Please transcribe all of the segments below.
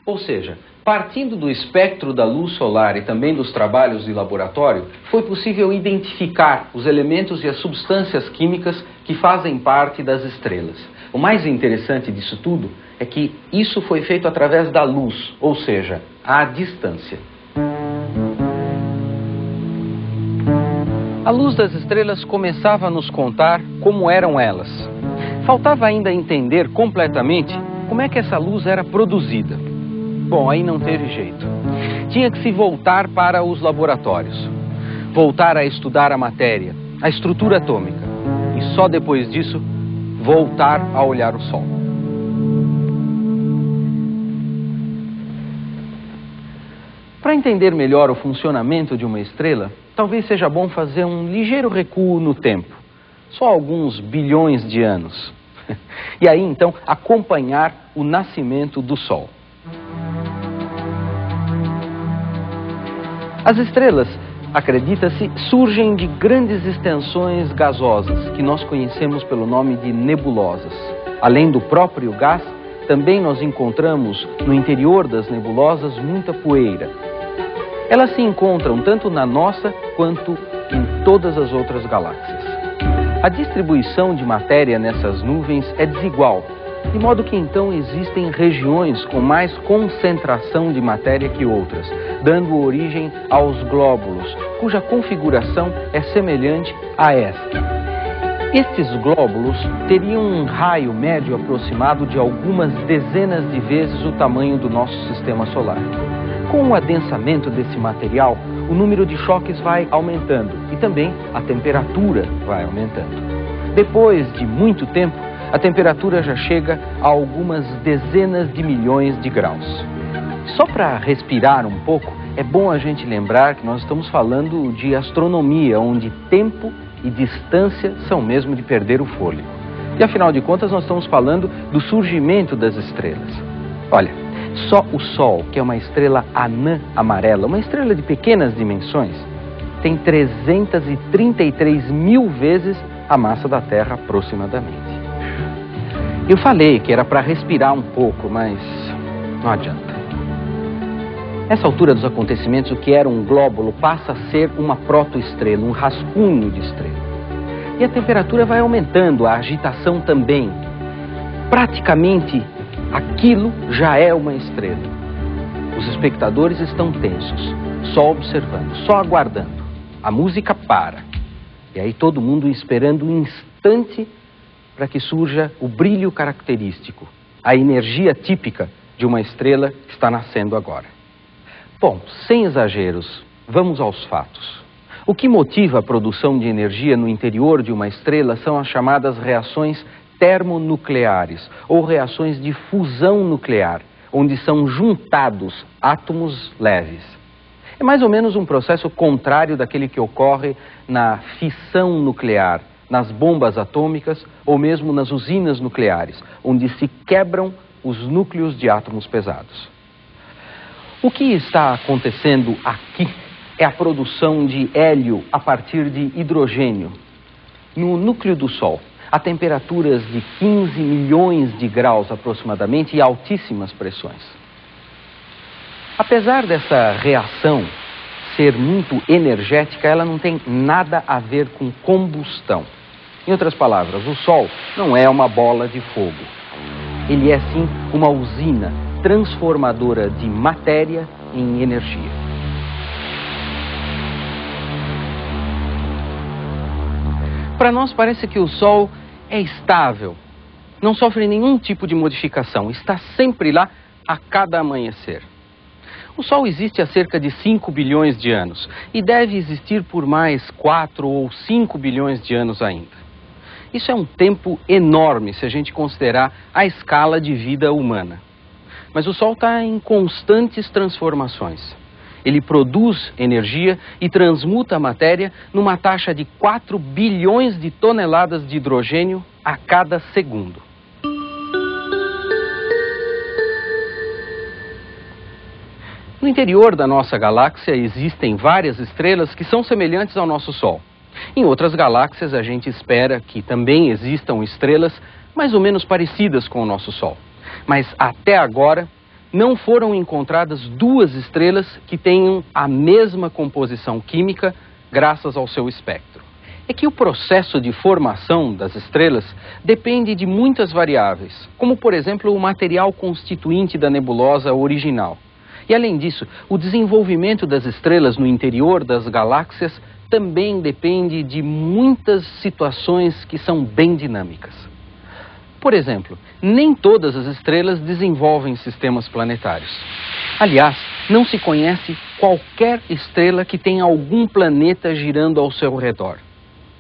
Ou seja, partindo do espectro da luz solar e também dos trabalhos de laboratório, foi possível identificar os elementos e as substâncias químicas que fazem parte das estrelas. O mais interessante disso tudo é que isso foi feito através da luz, ou seja, à distância. A luz das estrelas começava a nos contar como eram elas. Faltava ainda entender completamente como é que essa luz era produzida. Bom, aí não teve jeito. Tinha que se voltar para os laboratórios. Voltar a estudar a matéria, a estrutura atômica. E só depois disso, voltar a olhar o Sol. Para entender melhor o funcionamento de uma estrela, talvez seja bom fazer um ligeiro recuo no tempo. Só alguns bilhões de anos. E aí, então, acompanhar o nascimento do Sol. As estrelas, acredita-se, surgem de grandes extensões gasosas, que nós conhecemos pelo nome de nebulosas. Além do próprio gás, também nós encontramos no interior das nebulosas muita poeira. Elas se encontram tanto na nossa quanto em todas as outras galáxias. A distribuição de matéria nessas nuvens é desigual, de modo que então existem regiões com mais concentração de matéria que outras, dando origem aos glóbulos, cuja configuração é semelhante a esta. Estes glóbulos teriam um raio médio aproximado de algumas dezenas de vezes o tamanho do nosso sistema solar. Com o adensamento desse material, o número de choques vai aumentando e também a temperatura vai aumentando. Depois de muito tempo, a temperatura já chega a algumas dezenas de milhões de graus. Só para respirar um pouco, é bom a gente lembrar que nós estamos falando de astronomia, onde tempo e distância são mesmo de perder o fôlego. E afinal de contas, nós estamos falando do surgimento das estrelas. Olha, só o Sol, que é uma estrela anã amarela, uma estrela de pequenas dimensões, tem 333 mil vezes a massa da Terra aproximadamente. Eu falei que era para respirar um pouco, mas não adianta. Nessa altura dos acontecimentos, o que era um glóbulo passa a ser uma protoestrela, um rascunho de estrela. E a temperatura vai aumentando, a agitação também. Praticamente, aquilo já é uma estrela. Os espectadores estão tensos, só observando, só aguardando. A música para. E aí todo mundo esperando um instante para que surja o brilho característico, a energia típica de uma estrela que está nascendo agora. Bom, sem exageros, vamos aos fatos. O que motiva a produção de energia no interior de uma estrela são as chamadas reações termonucleares, ou reações de fusão nuclear, onde são juntados átomos leves. É mais ou menos um processo contrário daquele que ocorre na fissão nuclear, nas bombas atômicas ou mesmo nas usinas nucleares, onde se quebram os núcleos de átomos pesados. O que está acontecendo aqui é a produção de hélio a partir de hidrogênio no núcleo do Sol, a temperaturas de 15 milhões de graus aproximadamente e altíssimas pressões. Apesar dessa reação ser muito energética, ela não tem nada a ver com combustão. Em outras palavras, o Sol não é uma bola de fogo. Ele é sim uma usina transformadora de matéria em energia. Para nós parece que o Sol é estável, não sofre nenhum tipo de modificação, está sempre lá a cada amanhecer. O Sol existe há cerca de 5 bilhões de anos e deve existir por mais 4 ou 5 bilhões de anos ainda. Isso é um tempo enorme se a gente considerar a escala de vida humana. Mas o Sol está em constantes transformações. Ele produz energia e transmuta a matéria numa taxa de 4 bilhões de toneladas de hidrogênio a cada segundo. No interior da nossa galáxia existem várias estrelas que são semelhantes ao nosso Sol. Em outras galáxias a gente espera que também existam estrelas mais ou menos parecidas com o nosso Sol. Mas até agora não foram encontradas duas estrelas que tenham a mesma composição química graças ao seu espectro. É que o processo de formação das estrelas depende de muitas variáveis, como por exemplo o material constituinte da nebulosa original. E além disso, o desenvolvimento das estrelas no interior das galáxias também depende de muitas situações que são bem dinâmicas. Por exemplo, nem todas as estrelas desenvolvem sistemas planetários. Aliás, não se conhece qualquer estrela que tenha algum planeta girando ao seu redor.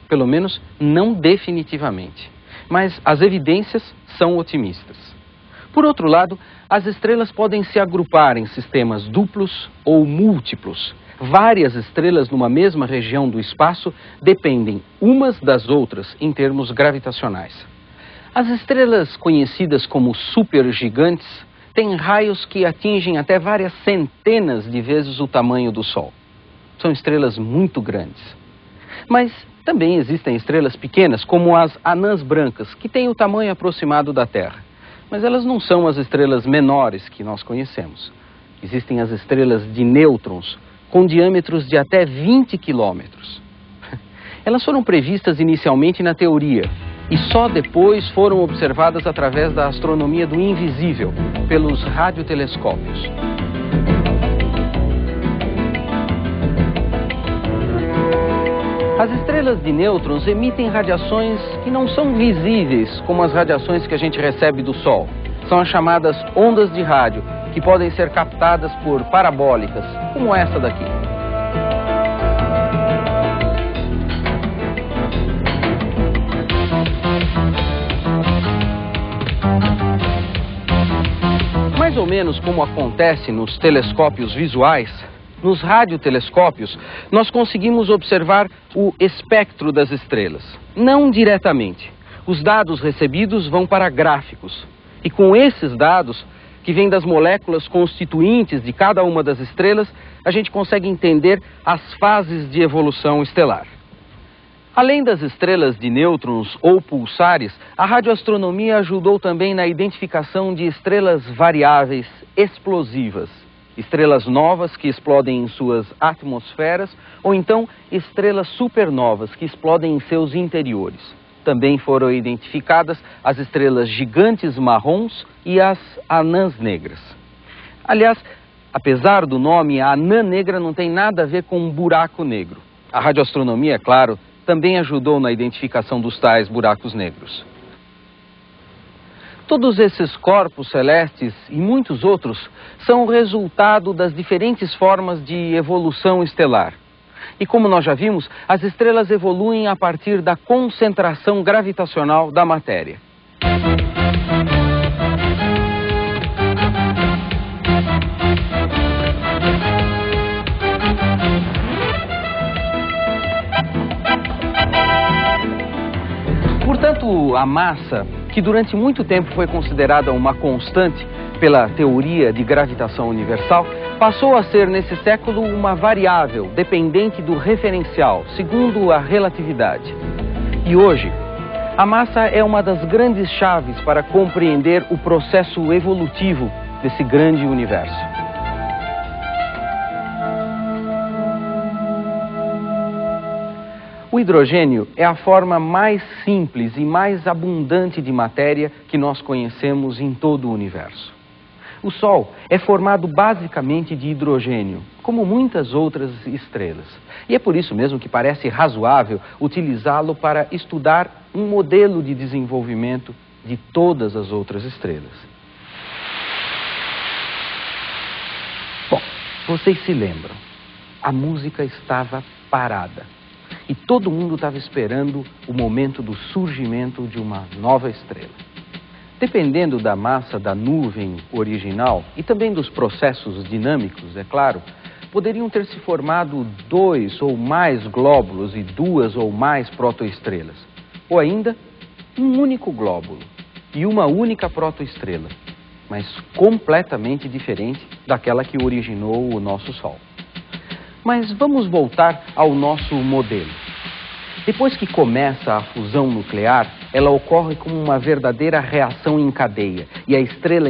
Pelo menos não definitivamente. Mas as evidências são otimistas. Por outro lado, as estrelas podem se agrupar em sistemas duplos ou múltiplos. Várias estrelas numa mesma região do espaço dependem umas das outras em termos gravitacionais. As estrelas conhecidas como supergigantes têm raios que atingem até várias centenas de vezes o tamanho do Sol. São estrelas muito grandes. Mas também existem estrelas pequenas, como as anãs brancas, que têm o tamanho aproximado da Terra. Mas elas não são as estrelas menores que nós conhecemos. Existem as estrelas de nêutrons, com diâmetros de até 20 quilômetros. Elas foram previstas inicialmente na teoria, e só depois foram observadas através da astronomia do invisível, pelos radiotelescópios. As estrelas de nêutrons emitem radiações que não são visíveis, como as radiações que a gente recebe do Sol. São as chamadas ondas de rádio, que podem ser captadas por parabólicas, como essa daqui. Mais ou menos como acontece nos telescópios visuais, nos radiotelescópios, nós conseguimos observar o espectro das estrelas. Não diretamente. Os dados recebidos vão para gráficos. E com esses dados, que vêm das moléculas constituintes de cada uma das estrelas, a gente consegue entender as fases de evolução estelar. Além das estrelas de nêutrons ou pulsares, a radioastronomia ajudou também na identificação de estrelas variáveis explosivas. Estrelas novas que explodem em suas atmosferas, ou então estrelas supernovas que explodem em seus interiores. Também foram identificadas as estrelas gigantes marrons e as anãs negras. Aliás, apesar do nome, a anã negra não tem nada a ver com um buraco negro. A radioastronomia, é claro, também ajudou na identificação dos tais buracos negros. Todos esses corpos celestes e muitos outros são o resultado das diferentes formas de evolução estelar. E como nós já vimos, as estrelas evoluem a partir da concentração gravitacional da matéria. Portanto, a massa, que durante muito tempo foi considerada uma constante pela teoria de gravitação universal, passou a ser nesse século uma variável dependente do referencial, segundo a relatividade. E hoje, a massa é uma das grandes chaves para compreender o processo evolutivo desse grande universo. O hidrogênio é a forma mais simples e mais abundante de matéria que nós conhecemos em todo o universo. O Sol é formado basicamente de hidrogênio, como muitas outras estrelas. E é por isso mesmo que parece razoável utilizá-lo para estudar um modelo de desenvolvimento de todas as outras estrelas. Bom, vocês se lembram, a música estava parada. E todo mundo estava esperando o momento do surgimento de uma nova estrela. Dependendo da massa da nuvem original e também dos processos dinâmicos, é claro, poderiam ter se formado 2 ou mais glóbulos e 2 ou mais protoestrelas. Ou ainda, um único glóbulo e uma única protoestrela, mas completamente diferente daquela que originou o nosso Sol. Mas vamos voltar ao nosso modelo. Depois que começa a fusão nuclear, ela ocorre como uma verdadeira reação em cadeia, e a estrela